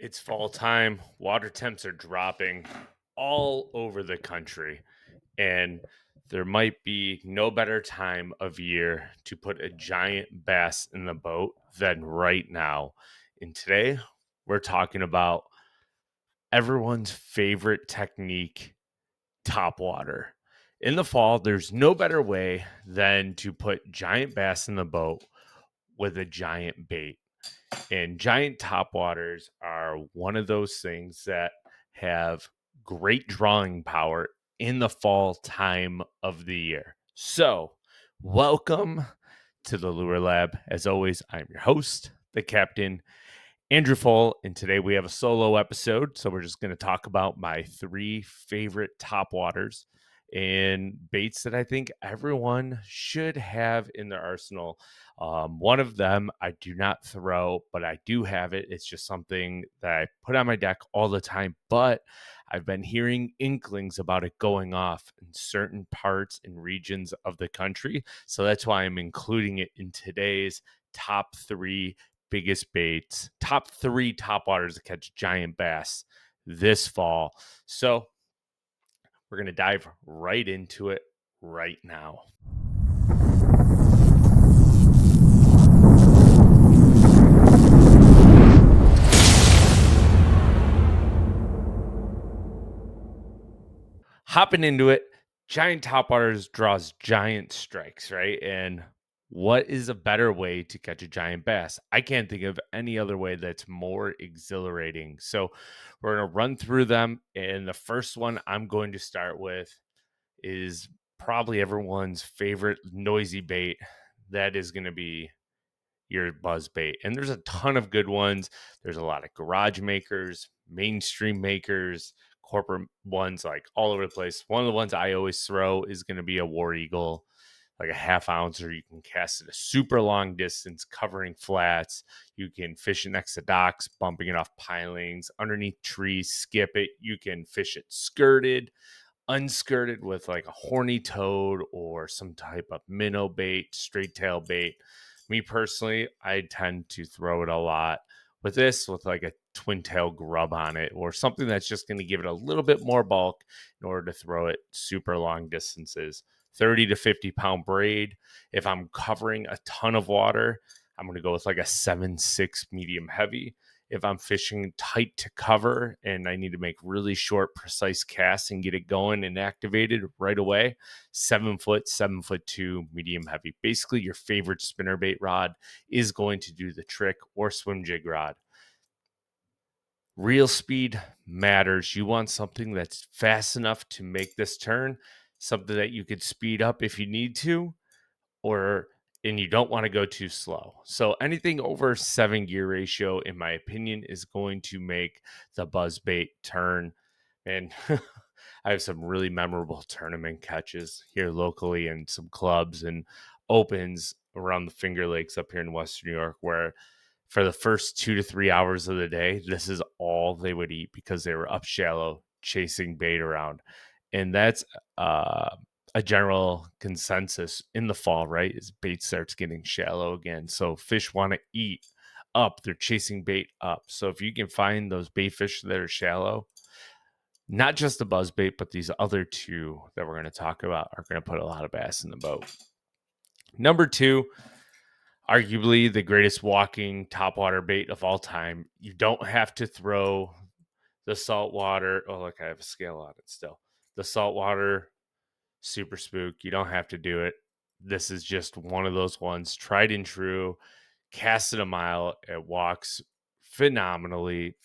It's fall time. Water temps are dropping all over the country. And there might be no better time of year to put a giant bass in the boat than right now. And today we're talking about everyone's favorite technique, top water. In the fall, there's no better way than to put giant bass in the boat with a giant bait. And giant topwaters are one of those things that have great drawing power in the fall time of the year. So, welcome to the Lure Lab. As always, I'm your host, the captain, Andrew Full, and today we have a solo episode. So, we're just going to talk about my three favorite topwaters and baits that I think everyone should have in their arsenal. One of them I do not throw, but I do have it. It's just something that I put on my deck all the time, but I've been hearing inklings about it going off in certain parts and regions of the country. So that's why I'm including it in today's top three biggest baits, top three top waters to catch giant bass this fall. So we're going to dive right into it right now. Hopping into it, giant topwaters draws giant strikes, right? And what is a better way to catch a giant bass? I can't think of any other way that's more exhilarating. So we're going to run through them. And the first one I'm going to start with is probably everyone's favorite noisy bait. That is going to be your buzz bait. And there's a ton of good ones. There's a lot of garage makers, mainstream makers, corporate ones, like all over the place. One of the ones I always throw is going to be a War Eagle, like a half ounce, or you can cast it a super long distance, covering flats. You can fish it next to docks, bumping it off pilings, underneath trees, skip it. You can fish it skirted, unskirted with like a horny toad or some type of minnow bait, straight tail bait. Me personally, I tend to throw it a lot with this, with like a twin tail grub on it or something that's just going to give it a little bit more bulk in order to throw it super long distances. 30 to 50 pound braid. If I'm covering a ton of water, I'm going to go with like a 7.6 medium heavy. If I'm fishing tight to cover and I need to make really short, precise casts and get it going and activated right away, 7 foot, 7'2", medium heavy. Basically, your favorite spinnerbait rod is going to do the trick, or swim jig rod. Reel speed matters. You want something that's fast enough to make this turn, something that you could speed up if you need to, or and you don't want to go too slow. So anything over 7 gear ratio, in my opinion, is going to make the buzzbait turn. And I have some really memorable tournament catches here locally and some clubs and opens around the Finger Lakes up here in Western New York, where for the first 2 to 3 hours of the day, this is all they would eat because they were up shallow chasing bait around. And that's a general consensus in the fall, right? Is bait starts getting shallow again. So fish want to eat up. They're chasing bait up. So if you can find those bait fish that are shallow, not just the buzz bait, but these other two that we're going to talk about are going to put a lot of bass in the boat. Number two, arguably the greatest walking topwater bait of all time. You don't have to throw the saltwater. Oh, look, I have a scale on it still. The saltwater super spook. You don't have to do it. This is just one of those ones, tried and true. Cast it a mile. It walks phenomenally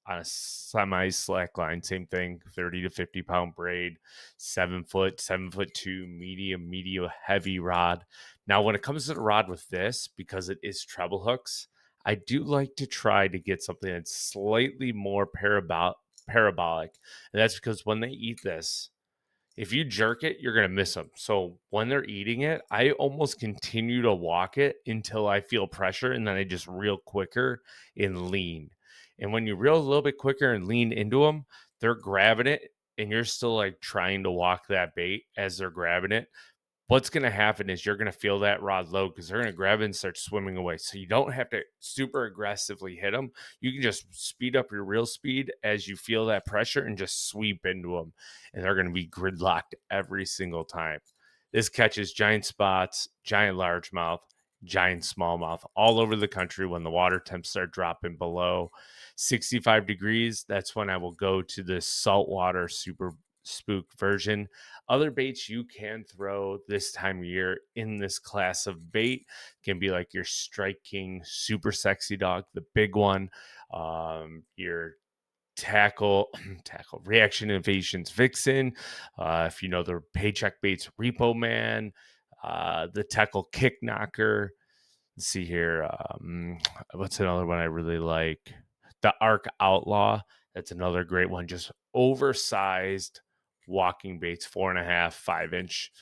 on a semi slack line. Same thing, 30 to 50 pound braid, 7 foot, 7'2", medium heavy rod. Now, when it comes to the rod with this, because it is treble hooks, I do like to try to get something that's slightly more parabolic. And that's because when they eat this, if you jerk it, you're going to miss them. So when they're eating it, I almost continue to walk it until I feel pressure, and then I just reel quicker and lean. And when you reel a little bit quicker and lean into them, they're grabbing it, and you're still like trying to walk that bait as they're grabbing it. what's going to happen is you're going to feel that rod low because they're going to grab it and start swimming away. So you don't have to super aggressively hit them. You can just speed up your reel speed as you feel that pressure and just sweep into them. And they're going to be gridlocked every single time. This catches giant spots, giant largemouth, giant smallmouth all over the country when the water temps start dropping below 65 degrees. That's when I will go to the saltwater super spook version. Other baits you can throw this time of year in this class of bait can be like your Strike King super sexy dog, the big one, your tackle reaction invasions vixen, if you know the paycheck baits repo man, the tackle kick knocker. Let's see here. What's another one I really like? The Arc Outlaw. That's another great one. Just oversized walking baits, 4.5, 5 inch.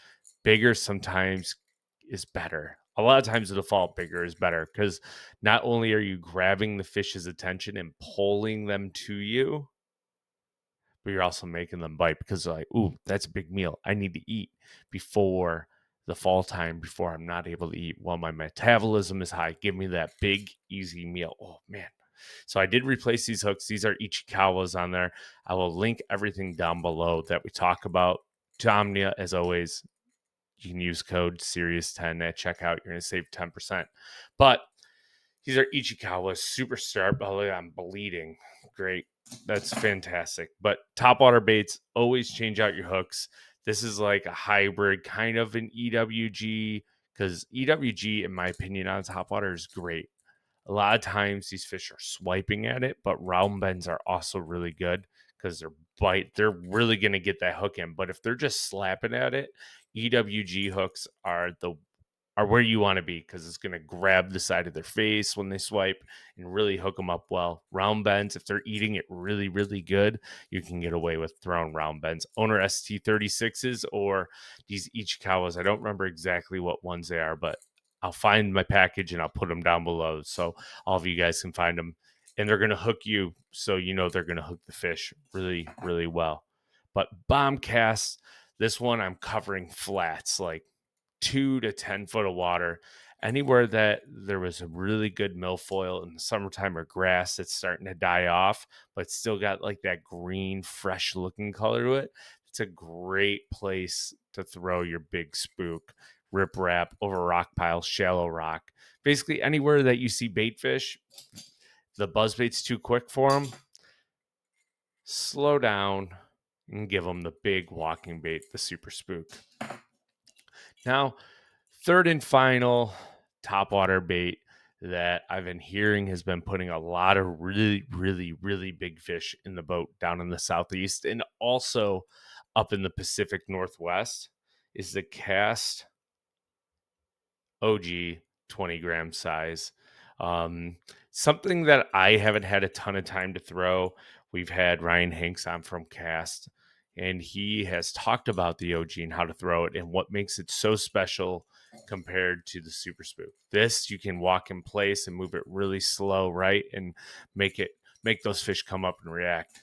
Bigger sometimes is better. A lot of times the default bigger is better because not only are you grabbing the fish's attention and pulling them to you, but you're also making them bite because they're like, ooh, that's a big meal. I need to eat before the fall time, before I'm not able to eat while my metabolism is high. Give me that big, easy meal. Oh, man. So I did replace these hooks. These are Ichikawas on there. I will link everything down below that we talk about. To Omnia, as always, you can use code Serious10 at checkout. You're going to save 10%. But these are Ichikawa, super sharp. Oh, I'm bleeding. Great. That's fantastic. But topwater baits, always change out your hooks. This is like a hybrid kind of an EWG because EWG, in my opinion, on topwater is great. A lot of times these fish are swiping at it, but round bends are also really good because they're really going to get that hook in. But if they're just slapping at it, EWG hooks are where you want to be because it's going to grab the side of their face when they swipe and really hook them up well. Round bends, if they're eating it really, really good, you can get away with throwing round bends. Owner ST36s or these Ichikawas. I don't remember exactly what ones they are, but I'll find my package and I'll put them down below so all of you guys can find them. And they're going to hook you, so you know they're going to hook the fish really, really well. But bomb casts, this one I'm covering flats, like 2 to 10 foot of water. Anywhere that there was a really good milfoil in the summertime or grass that's starting to die off, but still got like that green, fresh looking color to it, it's a great place to throw your big spook, riprap, over rock piles, shallow rock. Basically, anywhere that you see bait fish, the buzzbait's too quick for them. Slow down and give them the big walking bait, the super spook. Now, third and final topwater bait that I've been hearing has been putting a lot of really, really, really big fish in the boat down in the southeast and also up in the Pacific Northwest is the cast OG 20-gram size. Um, Something that I haven't had a ton of time to throw. We've had Ryan Hanks on from Cast, and he has talked about the OG and how to throw it and what makes it so special compared to the Super Spook. This you can walk in place and move it really slow, right, and make those fish come up and react.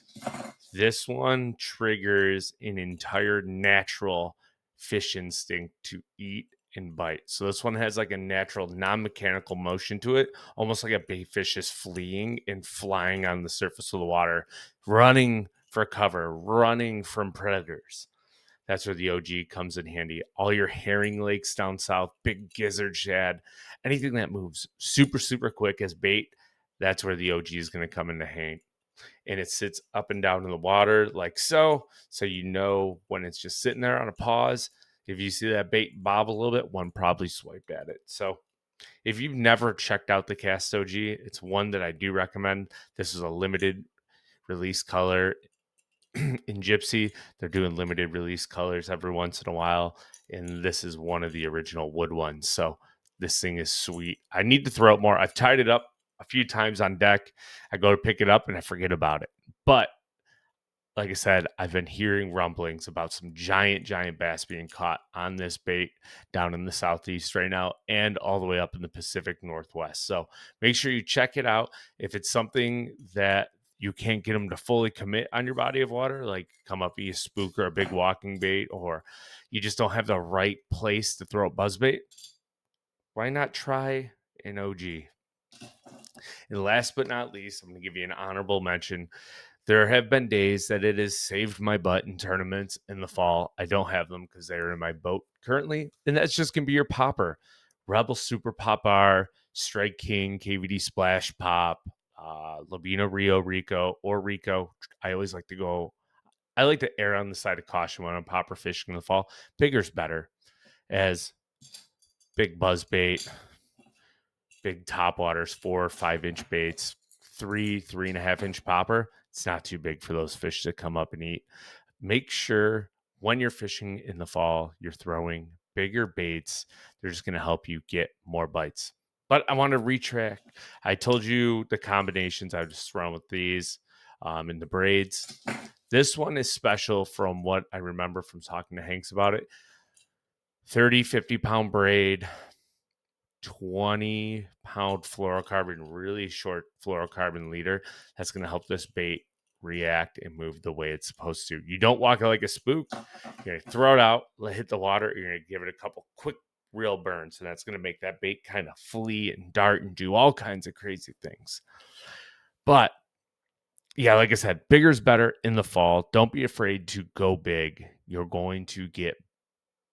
This one triggers an entire natural fish instinct to eat and bite. So this one has like a natural non-mechanical motion to it, almost like a bait fish is fleeing and flying on the surface of the water, running for cover, running from predators. That's where the OG comes in handy. All your herring lakes down south, big gizzard shad, anything that moves super, super quick as bait, that's where the OG is going to come into hang. And it sits up and down in the water like so. So you know when it's just sitting there on a pause. If you see that bait bob a little bit, one probably swiped at it. So if you've never checked out the Cast OG, it's one that I do recommend. This is a limited release color in Gypsy. They're doing limited release colors every once in a while. And this is one of the original wood ones. So this thing is sweet. I need to throw it more. I've tied it up a few times on deck. I go to pick it up and I forget about it. But like I said, I've been hearing rumblings about some giant, giant bass being caught on this bait down in the southeast right now and all the way up in the Pacific Northwest. So make sure you check it out. If it's something that you can't get them to fully commit on your body of water, like come up be a spook or a big walking bait, or you just don't have the right place to throw a buzzbait, why not try an OG? And last but not least, I'm going to give you an honorable mention. There have been days that it has saved my butt in tournaments in the fall. I don't have them because they're in my boat currently. And that's just going to be your popper. Rebel Super Pop R, Strike King, KVD Splash Pop, Labina Rio Rico, or Rico. I always like to go, I like to err on the side of caution when I'm popper fishing in the fall. Bigger's better, as big buzz bait, big topwaters, 4 or 5 inch baits, 3.5 inch popper. It's not too big for those fish to come up and eat. Make sure when you're fishing in the fall, you're throwing bigger baits. They're just going to help you get more bites. But I want to retract. I told you the combinations I was throwing with these and the braids. This one is special from what I remember from talking to Hanks about it. 30, 50-pound braid, 20-pound fluorocarbon, really short fluorocarbon leader. That's going to help this bait react and move the way it's supposed to. You don't walk it like a spook. You're going to throw it out, let it hit the water. You're going to give it a couple quick real burns, and that's going to make that bait kind of flee and dart and do all kinds of crazy things. But yeah, like I said, bigger's better in the fall. Don't be afraid to go big. You're going to get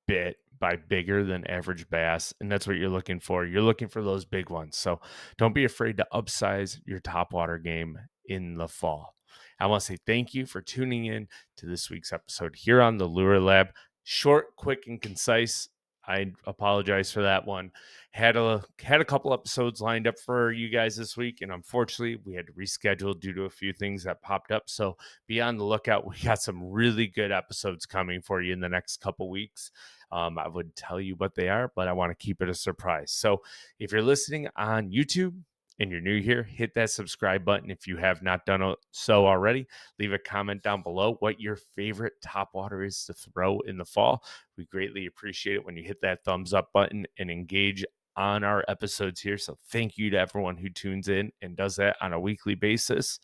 bit by bigger than average bass, and that's what you're looking for. You're looking for those big ones. So don't be afraid to upsize your topwater game in the fall. I want to say thank you for tuning in to this week's episode here on the Lure Lab. Short, quick, and concise. I apologize for that one. Had a couple episodes lined up for you guys this week, and unfortunately we had to reschedule due to a few things that popped up. So be on the lookout. We got some really good episodes coming for you in the next couple weeks. I would tell you what they are, but I want to keep it a surprise. So if you're listening on YouTube and you're new here, hit that subscribe button if you have not done so already. Leave a comment down below what your favorite topwater is to throw in the fall. We greatly appreciate it when you hit that thumbs up button and engage on our episodes here. So thank you to everyone who tunes in and does that on a weekly basis.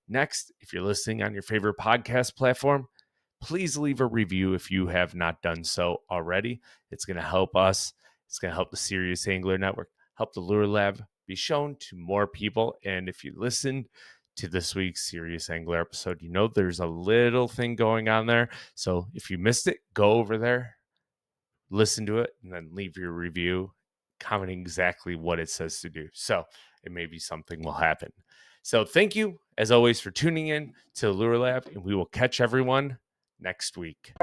Next, if you're listening on your favorite podcast platform, please leave a review if you have not done so already. It's going to help us. It's going to help the Serious Angler Network, help the Lure Lab be shown to more people. And if you listen to this week's Serious Angler episode, you know there's a little thing going on there. So if you missed it, go over there, listen to it, and then leave your review, commenting exactly what it says to do. So it may be something will happen. So thank you, as always, for tuning in to Lure Lab, and we will catch everyone next week.